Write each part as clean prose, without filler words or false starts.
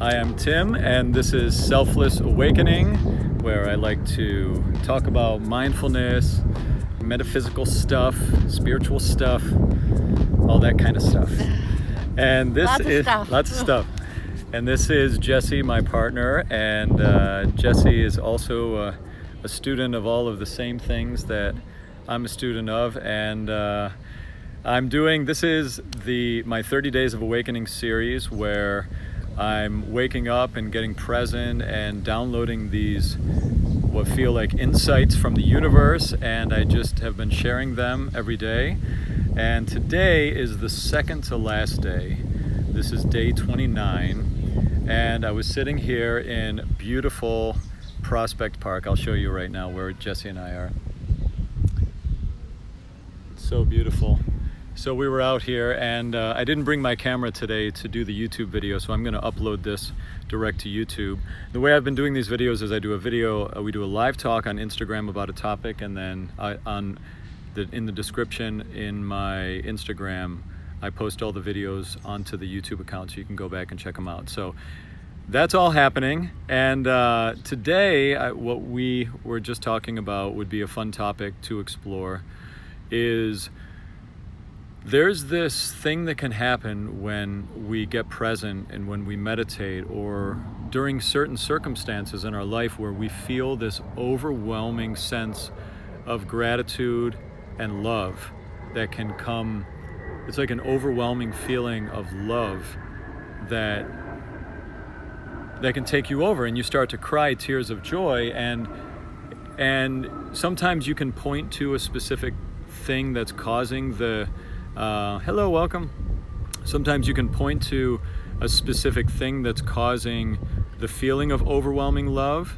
I am Tim, and this is Selfless Awakening, where I like to talk about mindfulness, metaphysical stuff, spiritual stuff, all that kind of stuff. And this is lots of stuff. And this is Jesse, my partner, and Jesse is also a student of all of the same things that I'm a student of, and this is my 30 Days of Awakening series, where I'm waking up and getting present and downloading these what feel like insights from the universe, and I just have been sharing them every day. And today is the second to last day. This is day 29, and I was sitting here in beautiful Prospect Park. I'll show you right now where Jesse and I are. It's so beautiful. So we were out here, and I didn't bring my camera today to do the YouTube video, so I'm going to upload this direct to YouTube. The way I've been doing these videos is I do a video, we do a live talk on Instagram about a topic, and then in the description in my Instagram, I post all the videos onto the YouTube account, so you can go back and check them out. So that's all happening, and today what we were just talking about would be a fun topic to explore. There's this thing that can happen when we get present and when we meditate, or during certain circumstances in our life, where we feel this overwhelming sense of gratitude and love that can come. It's like an overwhelming feeling of love that can take you over, and you start to cry tears of joy, and sometimes you can point to a specific thing that's causing the hello, welcome. Sometimes you can point to a specific thing that's causing the feeling of overwhelming love,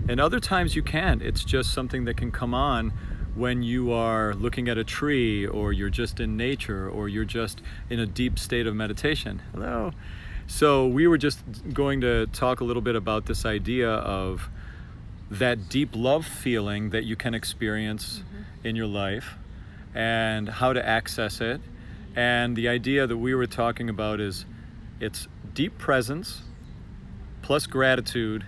and other times you can't. It's just something that can come on when you are looking at a tree, or you're just in nature, or you're just in a deep state of meditation. Hello. So we were just going to talk a little bit about this idea of that deep love feeling that you can experience in your life, and how to access it. And the idea that we were talking about is it's deep presence plus gratitude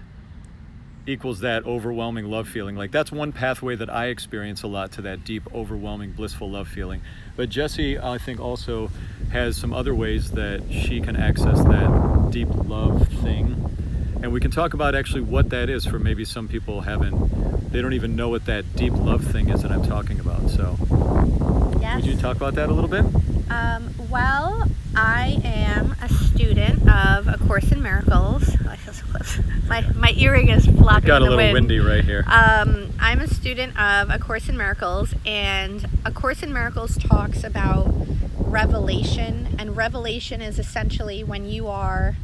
equals that overwhelming love feeling. Like, that's one pathway that I experience a lot, to that deep, overwhelming, blissful love feeling. But Jessie, I think, also has some other ways that she can access that deep love thing. And we can talk about actually what that is, for maybe some people they don't even know what that deep love thing is that I'm talking about. So yes. Would you talk about that a little bit? Well, I am a student of A Course in Miracles. I feel so close. My earring is flopping in the wind. It got a little windy right here. I'm a student of A Course in Miracles, and A Course in Miracles talks about revelation, and revelation is essentially when you are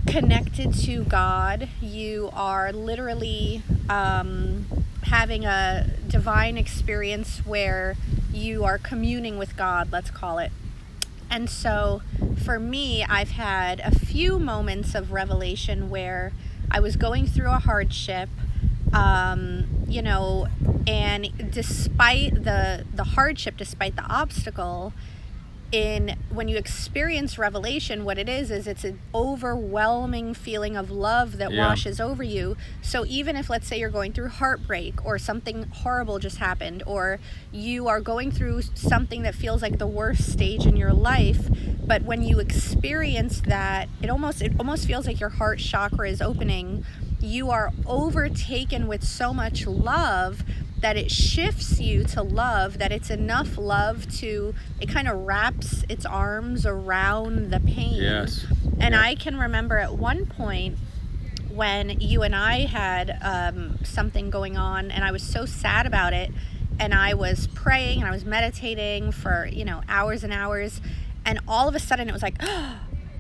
connected to God. You are literally having a divine experience where you are communing with God, let's call it. And so for me, I've had a few moments of revelation where I was going through a hardship, and despite the hardship, despite the obstacle, when you experience revelation, what it is it's an overwhelming feeling of love that washes over you. So even if, let's say, you're going through heartbreak, or something horrible just happened, or you are going through something that feels like the worst stage in your life, but when you experience that, it almost feels like your heart chakra is opening. You are overtaken with so much love that it shifts you to love, that it's enough love it kind of wraps its arms around the pain. Yes. And I can remember at one point when you and I had something going on, and I was so sad about it, and I was praying and I was meditating for hours and hours, and all of a sudden it was like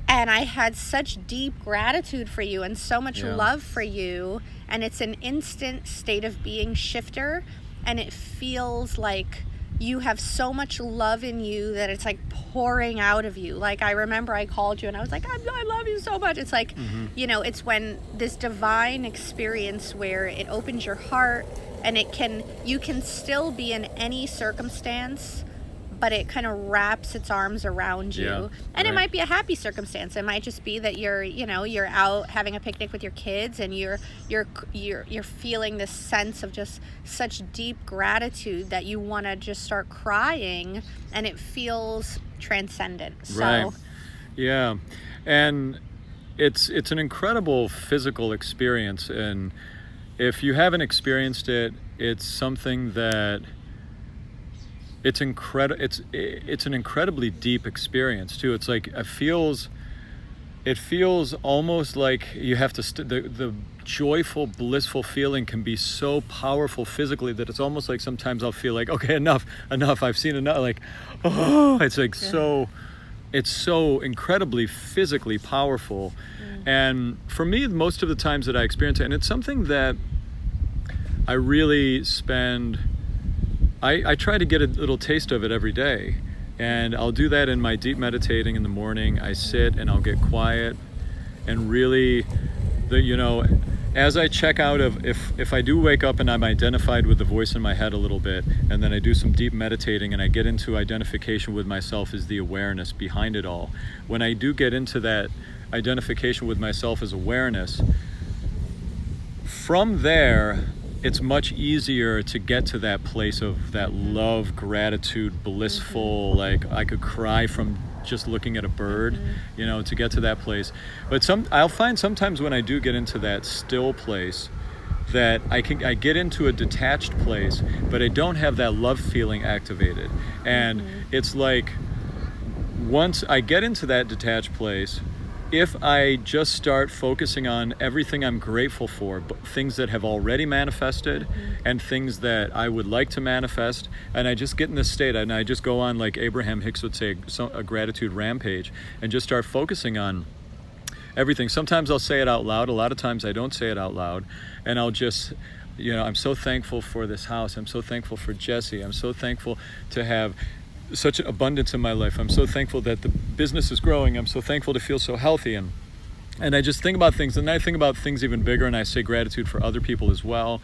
and I had such deep gratitude for you and so much love for you, and it's an instant state of being shifter, and it feels like you have so much love in you that it's like pouring out of you. Like, I remember I called you and I was like, I love you so much. It's like, it's when this divine experience where it opens your heart, and you can still be in any circumstance, but it kind of wraps its arms around you. Yeah, and right. it might be a happy circumstance. It might just be that you're out having a picnic with your kids, and you're feeling this sense of just such deep gratitude that you want to just start crying, and it feels transcendent. Right. So Yeah. And it's an incredible physical experience, and if you haven't experienced it, it's something that it's an incredibly deep experience too. It's like it feels almost like you have to the joyful, blissful feeling can be so powerful physically that it's almost like sometimes I'll feel like, okay, enough, I've seen enough. Like, oh, it's like it's so incredibly physically powerful. And for me, most of the times that I experience it, and it's something that I really spend, I try to get a little taste of it every day. And I'll do that in my deep meditating in the morning. I sit and I'll get quiet and really, as I check out of, if I do wake up and I'm identified with the voice in my head a little bit, and then I do some deep meditating and I get into identification with myself as the awareness behind it all. When I do get into that identification with myself as awareness, from there, it's much easier to get to that place of that love, gratitude, blissful, like I could cry from just looking at a bird, to get to that place. But I'll find sometimes when I do get into that still place, that I get into a detached place, but I don't have that love feeling activated. And it's like, once I get into that detached place, if I just start focusing on everything I'm grateful for, things that have already manifested and things that I would like to manifest, and I just get in this state and I just go on, like Abraham Hicks would say, a gratitude rampage, and just start focusing on everything. Sometimes I'll say it out loud. A lot of times I don't say it out loud, and I'll just, I'm so thankful for this house. I'm so thankful for Jesse. I'm so thankful to have such an abundance in my life. I'm so thankful that the business is growing. I'm so thankful to feel so healthy. And I just think about things, and then I think about things even bigger, and I say gratitude for other people as well.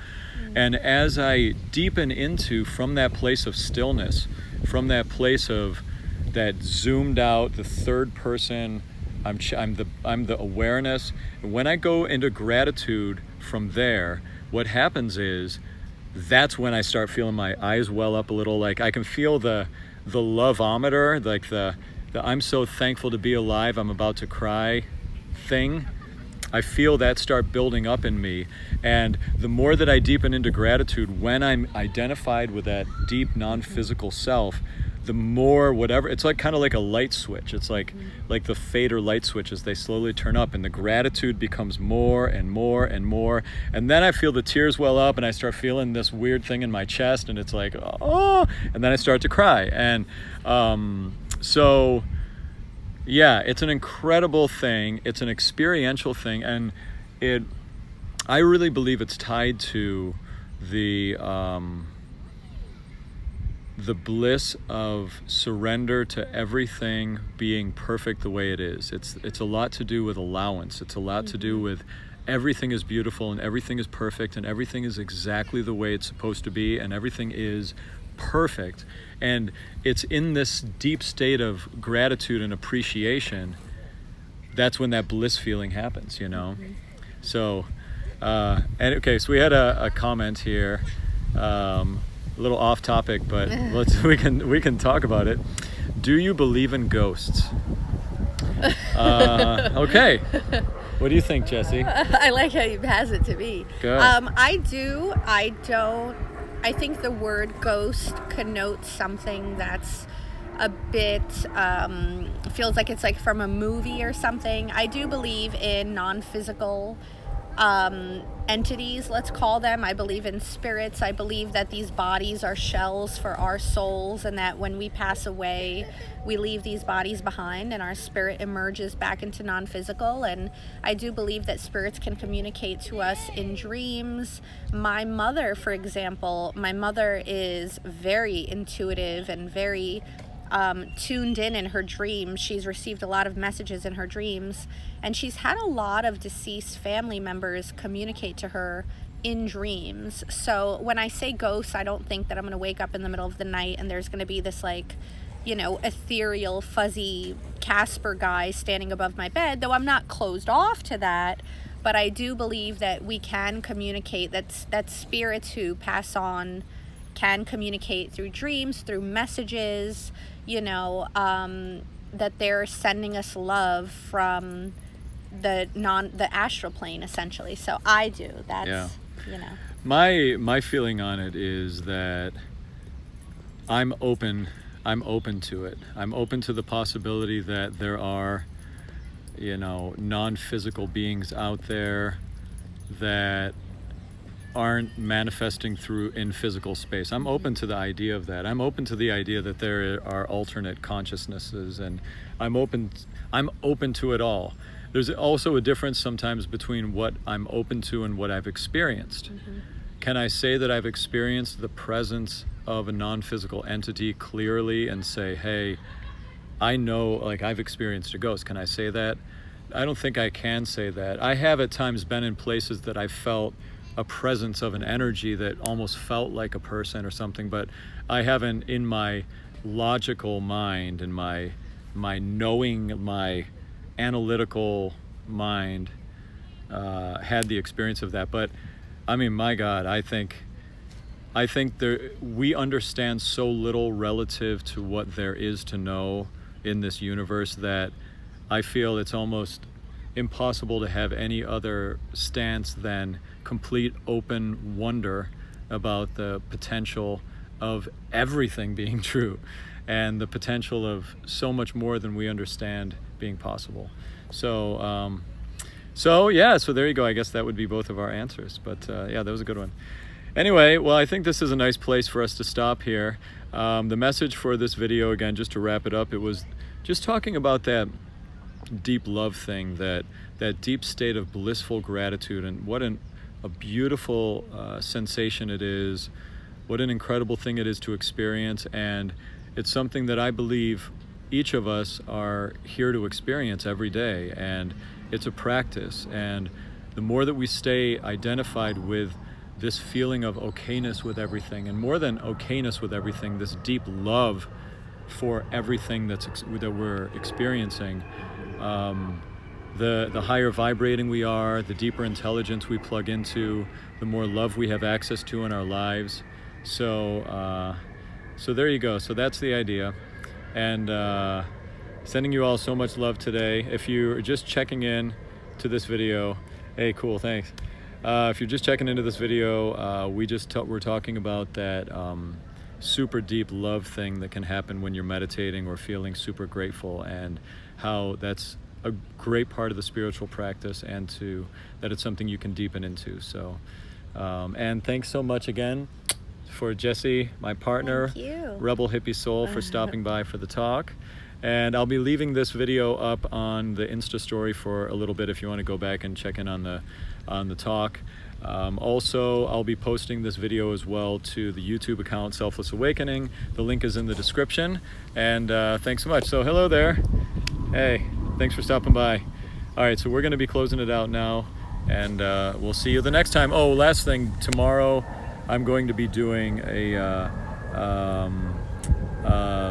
And as I deepen into, from that place of stillness, from that place of that zoomed out, the third person, I'm the awareness. And when I go into gratitude from there, what happens is that's when I start feeling my eyes well up a little. Like I can feel the love-ometer, like the I'm so thankful to be alive, I'm about to cry thing. I feel that start building up in me. And the more that I deepen into gratitude, when I'm identified with that deep non-physical self, the more whatever, it's like kind of like a light switch. It's like the fader light switches, they slowly turn up, and the gratitude becomes more and more and more. And then I feel the tears well up, and I start feeling this weird thing in my chest, and it's like, oh, and then I start to cry. And so yeah, it's an incredible thing. It's an experiential thing, and I really believe it's tied to the bliss of surrender to everything being perfect the way it is. It's a lot to do with allowance. It's a lot to do with everything is beautiful and everything is perfect and everything is exactly the way it's supposed to be and everything is perfect. And it's in this deep state of gratitude and appreciation, that's when that bliss feeling happens, So, and okay, so we had a comment here, a little off topic, but we can talk about it. Do you believe in ghosts? Okay. What do you think, Jesse? I like how you pass it to me. Good. I do. I don't. I think the word ghost connotes something that's a bit, feels like it's like from a movie or something. I do believe in non-physical entities, let's call them. I believe in spirits. I believe that these bodies are shells for our souls, and that when we pass away, we leave these bodies behind and our spirit emerges back into non-physical. And I do believe that spirits can communicate to us in dreams. My mother, for example, is very intuitive and very tuned in her dreams. She's received a lot of messages in her dreams, and she's had a lot of deceased family members communicate to her in dreams. So when I say ghosts, I don't think that I'm going to wake up in the middle of the night and there's going to be this like ethereal, fuzzy Casper guy standing above my bed, though I'm not closed off to that. But I do believe that we can communicate, that spirits who pass on can communicate through dreams, through messages, that they're sending us love from the astral plane, essentially. So I do. That's, My feeling on it is that I'm open to it. I'm open to the possibility that there are, non-physical beings out there that aren't manifesting in physical space. I'm open to the idea of that. I'm open to the idea that there are alternate consciousnesses, and I'm open to it all. There's also a difference sometimes between what I'm open to and what I've experienced. Can I say that I've experienced the presence of a non-physical entity clearly and say, hey, I know, like, I've experienced a ghost? Can I say that? I don't think I can say that. I have at times been in places that I felt a presence of an energy that almost felt like a person or something, but I haven't, in my logical mind and my knowing, my analytical mind, had the experience of that. But I mean, my God, I think we understand so little relative to what there is to know in this universe that I feel it's almost impossible to have any other stance than complete open wonder about the potential of everything being true and the potential of so much more than we understand being possible. So there you go. I guess that would be both of our answers, but that was a good one. Anyway, well, I think this is a nice place for us to stop here. The message for this video, again, just to wrap it up, it was just talking about that deep love thing, that deep state of blissful gratitude, and what a beautiful sensation it is, what an incredible thing it is to experience. And it's something that I believe each of us are here to experience every day, and it's a practice. And the more that we stay identified with this feeling of okayness with everything, and more than okayness with everything, this deep love for everything that we're experiencing, the higher vibrating we are, the deeper intelligence we plug into, the more love we have access to in our lives. So there you go. So that's the idea. And sending you all so much love today. If you're just checking in to this video, hey, cool, thanks. If you're just checking into this video, we're talking about that super deep love thing that can happen when you're meditating or feeling super grateful, and how that's a great part of the spiritual practice, and that it's something you can deepen into. So, and thanks so much again for Jessie, my partner, Rebel Hippie Soul, for stopping by for the talk. And I'll be leaving this video up on the Insta story for a little bit if you want to go back and check in on the talk. Also, I'll be posting this video as well to the YouTube account Selfless Awakening. The link is in the description. And thanks so much. So hello there. Hey, thanks for stopping by. All right, so we're going to be closing it out now, and we'll see you the next time. Oh, last thing, tomorrow I'm going to be doing a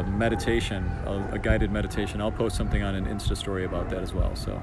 meditation, a guided meditation. I'll post something on an Insta story about that as well. So